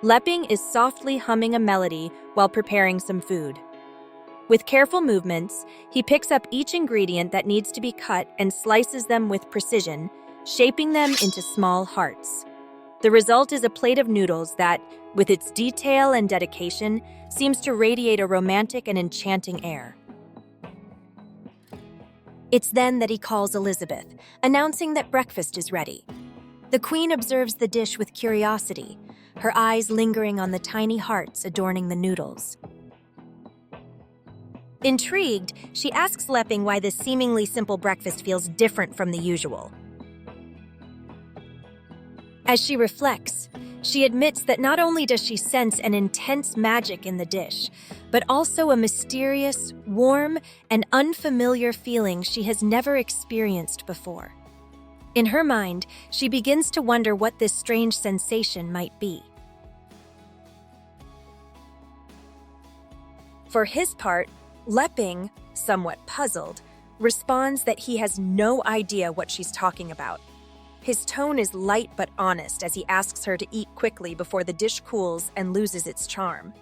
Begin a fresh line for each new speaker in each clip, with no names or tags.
Lepping is softly humming a melody while preparing some food. With careful movements, he picks up each ingredient that needs to be cut and slices them with precision, shaping them into small hearts. The result is a plate of noodles that, with its detail and dedication, seems to radiate a romantic and enchanting air. It's then that he calls Elizabeth, announcing that breakfast is ready. The queen observes the dish with curiosity, her eyes lingering on the tiny hearts adorning the noodles. Intrigued, she asks Lepping why this seemingly simple breakfast feels different from the usual. As she reflects, she admits that not only does she sense an intense magic in the dish, but also a mysterious, warm, and unfamiliar feeling she has never experienced before. In her mind, she begins to wonder what this strange sensation might be. For his part, Lepping, somewhat puzzled, responds that he has no idea what she's talking about. His tone is light but honest as he asks her to eat quickly before the dish cools and loses its charm.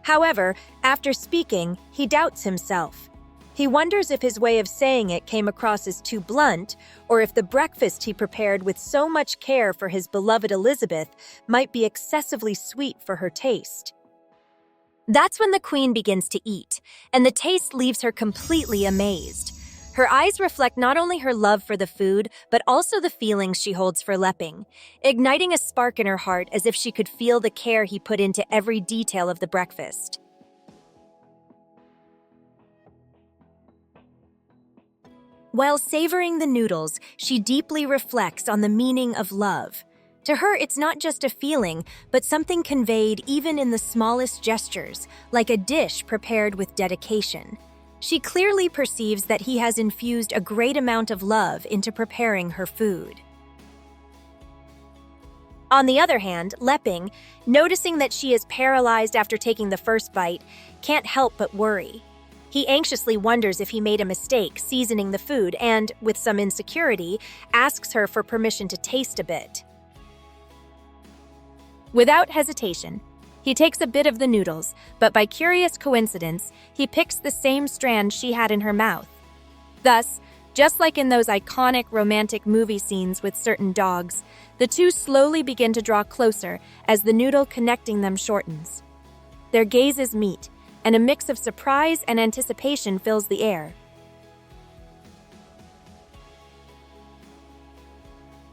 However, after speaking, he doubts himself. He wonders if his way of saying it came across as too blunt, or if the breakfast he prepared with so much care for his beloved Elizabeth might be excessively sweet for her taste. That's when the queen begins to eat, and the taste leaves her completely amazed. Her eyes reflect not only her love for the food, but also the feelings she holds for Lepping, igniting a spark in her heart as if she could feel the care he put into every detail of the breakfast. While savoring the noodles, she deeply reflects on the meaning of love. To her, it's not just a feeling, but something conveyed even in the smallest gestures, like a dish prepared with dedication. She clearly perceives that he has infused a great amount of love into preparing her food. On the other hand, Lepping, noticing that she is paralyzed after taking the first bite, can't help but worry. He anxiously wonders if he made a mistake seasoning the food and, with some insecurity, asks her for permission to taste a bit. Without hesitation, he takes a bit of the noodles, but by curious coincidence, he picks the same strand she had in her mouth. Thus, just like in those iconic romantic movie scenes with certain dogs, the two slowly begin to draw closer as the noodle connecting them shortens. Their gazes meet, and a mix of surprise and anticipation fills the air.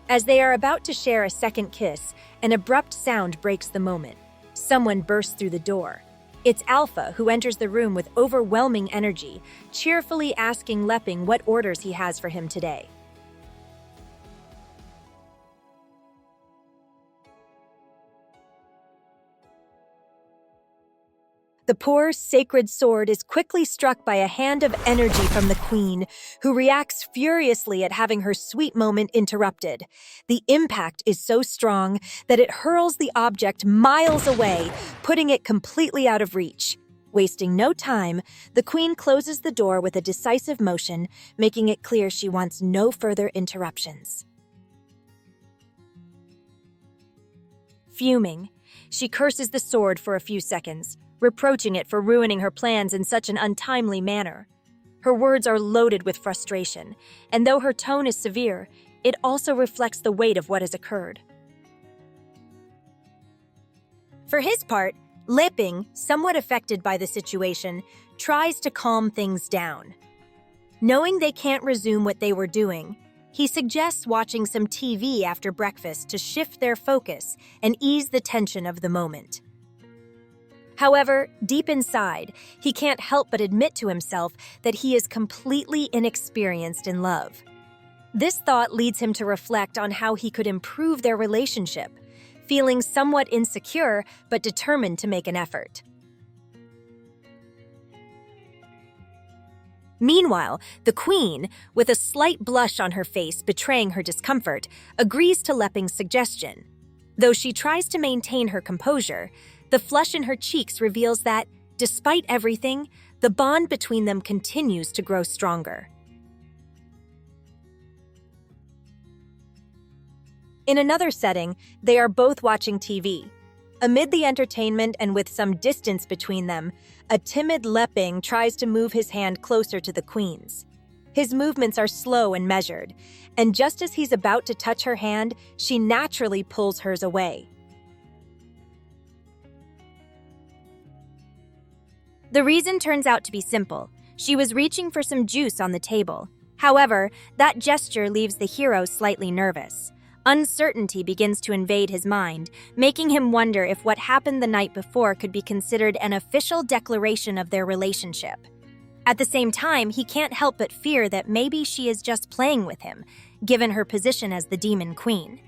As they are about to share a second kiss, an abrupt sound breaks the moment. Someone bursts through the door. It's Alpha, who enters the room with overwhelming energy, cheerfully asking Lepping what orders he has for him today. The poor sacred sword is quickly struck by a hand of energy from the queen, who reacts furiously at having her sweet moment interrupted. The impact is so strong that it hurls the object miles away, putting it completely out of reach. Wasting no time, the queen closes the door with a decisive motion, making it clear she wants no further interruptions. Fuming, she curses the sword for a few seconds, reproaching it for ruining her plans in such an untimely manner. Her words are loaded with frustration, and though her tone is severe, it also reflects the weight of what has occurred. For his part, Lepping, somewhat affected by the situation, tries to calm things down. Knowing they can't resume what they were doing, he suggests watching some TV after breakfast to shift their focus and ease the tension of the moment. However, deep inside, he can't help but admit to himself that he is completely inexperienced in love. This thought leads him to reflect on how he could improve their relationship, feeling somewhat insecure but determined to make an effort. Meanwhile, the queen, with a slight blush on her face betraying her discomfort, agrees to Lepping's suggestion. Though she tries to maintain her composure, the flush in her cheeks reveals that, despite everything, the bond between them continues to grow stronger. In another setting, they are both watching TV. Amid the entertainment and with some distance between them, a timid Leping tries to move his hand closer to the queen's. His movements are slow and measured, and just as he's about to touch her hand, she naturally pulls hers away. The reason turns out to be simple. She was reaching for some juice on the table. However, that gesture leaves the hero slightly nervous. Uncertainty begins to invade his mind, making him wonder if what happened the night before could be considered an official declaration of their relationship. At the same time, he can't help but fear that maybe she is just playing with him, given her position as the demon queen.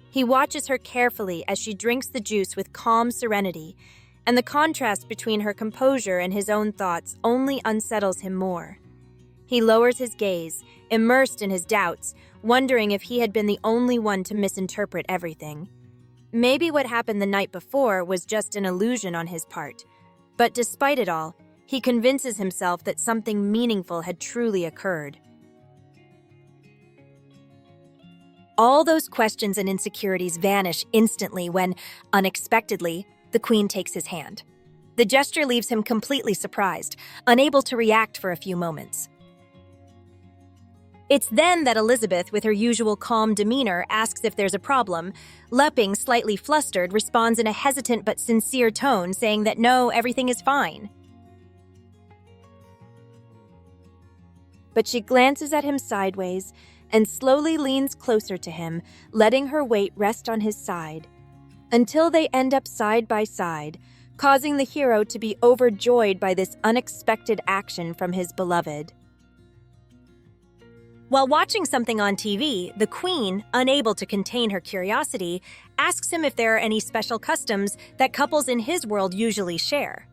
He watches her carefully as she drinks the juice with calm serenity, and the contrast between her composure and his own thoughts only unsettles him more. He lowers his gaze, immersed in his doubts, wondering if he had been the only one to misinterpret everything. Maybe what happened the night before was just an illusion on his part. But despite it all, he convinces himself that something meaningful had truly occurred. All those questions and insecurities vanish instantly when, unexpectedly, the queen takes his hand. The gesture leaves him completely surprised, unable to react for a few moments. It's then that Elizabeth, with her usual calm demeanor, asks if there's a problem. Leping, slightly flustered, responds in a hesitant but sincere tone, saying that no, everything is fine. But she glances at him sideways and slowly leans closer to him, letting her weight rest on his side, until they end up side by side, causing the hero to be overjoyed by this unexpected action from his beloved. While watching something on TV, the queen, unable to contain her curiosity, asks him if there are any special customs that couples in his world usually share.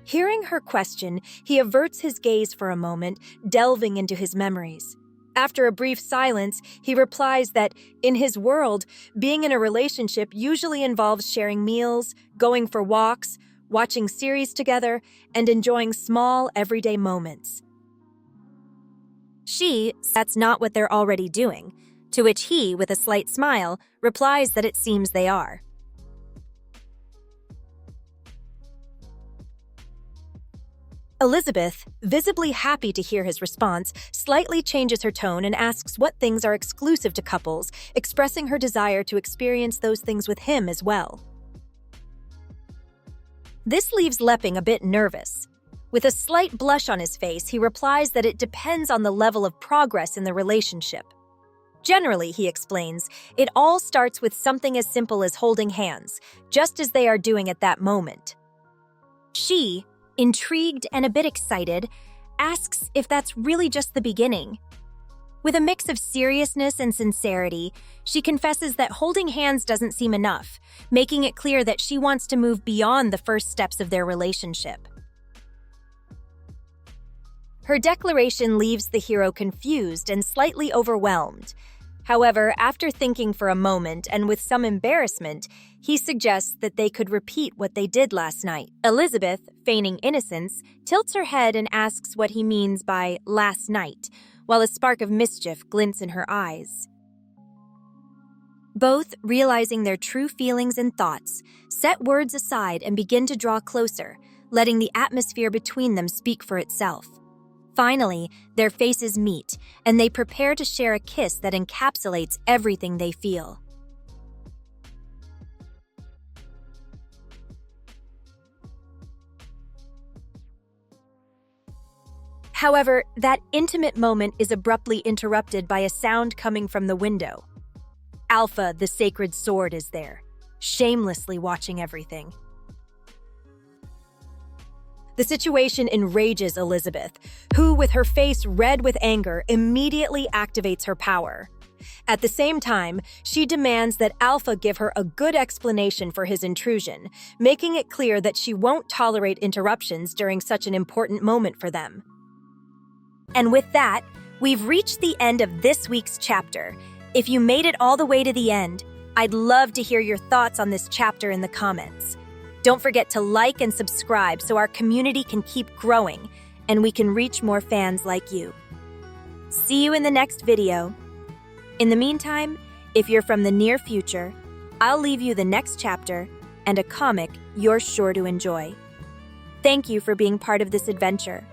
Hearing her question, he averts his gaze for a moment, delving into his memories. After a brief silence, he replies that, in his world, being in a relationship usually involves sharing meals, going for walks, watching series together, and enjoying small, everyday moments. That's not what they're already doing, to which he, with a slight smile, replies that it seems they are. Elizabeth, visibly happy to hear his response, slightly changes her tone and asks what things are exclusive to couples, expressing her desire to experience those things with him as well. This leaves Leping a bit nervous. With a slight blush on his face, he replies that it depends on the level of progress in the relationship. Generally, he explains, it all starts with something as simple as holding hands, just as they are doing at that moment. She, intrigued and a bit excited, asks if that's really just the beginning. With a mix of seriousness and sincerity, she confesses that holding hands doesn't seem enough, making it clear that she wants to move beyond the first steps of their relationship. Her declaration leaves the hero confused and slightly overwhelmed. However, after thinking for a moment and with some embarrassment, he suggests that they could repeat what they did last night. Elizabeth, feigning innocence, tilts her head and asks what he means by last night, while a spark of mischief glints in her eyes. Both, realizing their true feelings and thoughts, set words aside and begin to draw closer, letting the atmosphere between them speak for itself. Finally, their faces meet, and they prepare to share a kiss that encapsulates everything they feel. However, that intimate moment is abruptly interrupted by a sound coming from the window. Alpha, the sacred sword, is there, shamelessly watching everything. The situation enrages Elizabeth, who, with her face red with anger, immediately activates her power. At the same time, she demands that Alpha give her a good explanation for his intrusion, making it clear that she won't tolerate interruptions during such an important moment for them. And with that, we've reached the end of this week's chapter. If you made it all the way to the end, I'd love to hear your thoughts on this chapter in the comments. Don't forget to like and subscribe so our community can keep growing. and we can reach more fans like you. See you in the next video. In the meantime, if you're from the near future, I'll leave you the next chapter and a comic you're sure to enjoy. Thank you for being part of this adventure.